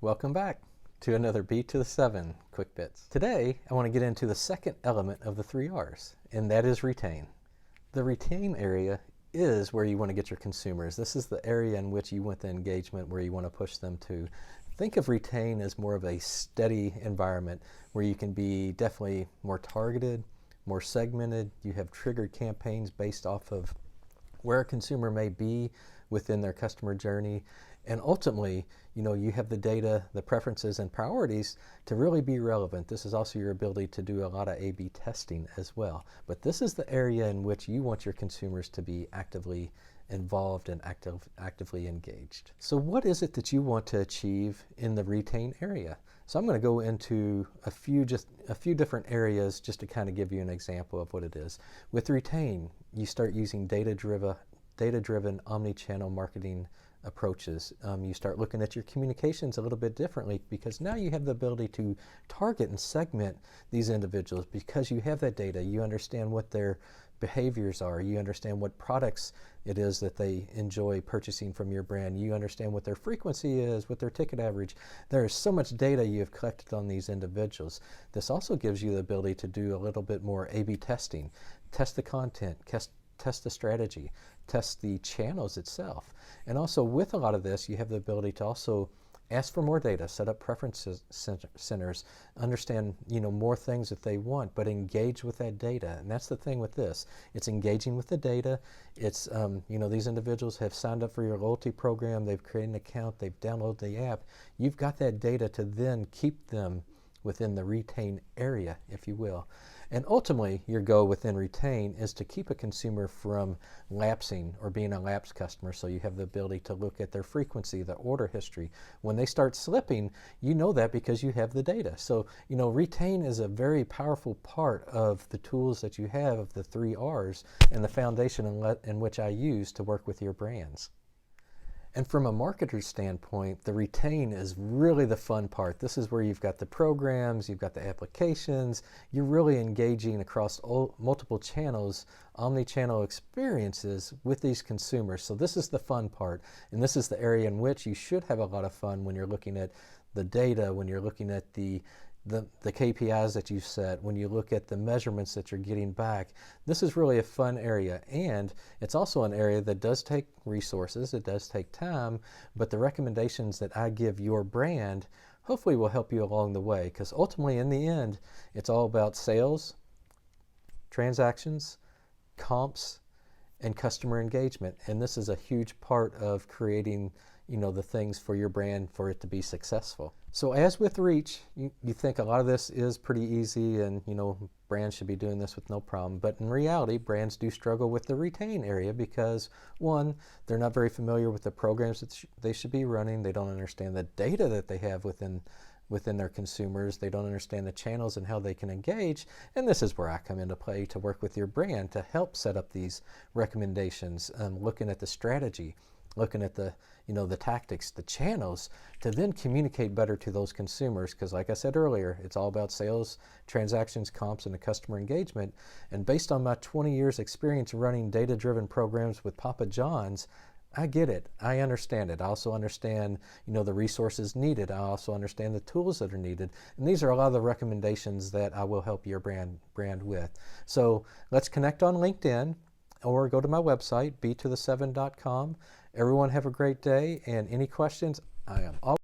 Welcome back to another B to the 7 Quick Bits. Today, I want to get into the second element of the 3 R's, and that is retain. The retain area is where you want to get your consumers. This is the area in which you want the engagement, where you want to push them to. Think of retain as more of a steady environment where you can be definitely more targeted, more segmented. You have triggered campaigns based off of where a consumer may be within their customer journey. And ultimately, you have the data, the preferences, and priorities to really be relevant. This is also your ability to do a lot of A/B testing as well. But this is the area in which you want your consumers to be actively involved and actively engaged. So what is it that you want to achieve in the retain area? So I'm going to go into a few different areas just to kind of give you an example of what it is. With retain, you start using data-driven omni-channel marketing approaches. You start looking at your communications a little bit differently because now you have the ability to target and segment these individuals because you have that data. You understand what their behaviors are. You understand what products it is that they enjoy purchasing from your brand. You understand what their frequency is, what their ticket average. There is so much data you have collected on these individuals. This also gives you the ability to do a little bit more A/B testing. Test the content, test the strategy, test the channels itself. And also with a lot of this, you have the ability to also ask for more data, set up preferences centers, understand more things that they want, but engage with that data. And that's the thing with this. It's engaging with the data. It's, these individuals have signed up for your loyalty program, they've created an account, they've downloaded the app. You've got that data to then keep them within the retain area, if you will. And ultimately, your goal within retain is to keep a consumer from lapsing or being a lapsed customer, so you have the ability to look at their frequency, the order history. When they start slipping, you know that because you have the data. So, retain is a very powerful part of the tools that you have of the 3 R's and the foundation in which I use to work with your brands. And from a marketer's standpoint, the retain is really the fun part. This is where you've got the programs, you've got the applications, you're really engaging across multiple channels, omni-channel experiences with these consumers. So this is the fun part, and this is the area in which you should have a lot of fun when you're looking at the data, when you're looking at the KPIs that you've set, when you look at the measurements that you're getting back. This is really a fun area, and it's also an area that does take resources, it does take time, but the recommendations that I give your brand hopefully will help you along the way, because ultimately in the end, it's all about sales, transactions, comps, and customer engagement. And this is a huge part of creating the things for your brand for it to be successful. So as with reach, you think a lot of this is pretty easy and brands should be doing this with no problem. But in reality, brands do struggle with the retain area because, one, they're not very familiar with the programs that they should be running. They don't understand the data that they have within their consumers. They don't understand the channels and how they can engage. And this is where I come into play to work with your brand to help set up these recommendations, looking at the strategy, looking at the tactics, the channels, to then communicate better to those consumers. Because like I said earlier, it's all about sales, transactions, comps, and the customer engagement. And based on my 20 years experience running data-driven programs with Papa John's, I get it. I understand it. I also understand, the resources needed. I also understand the tools that are needed. And these are a lot of the recommendations that I will help your brand with. So let's connect on LinkedIn or go to my website, b2the7.com. Everyone have a great day, and any questions, I am always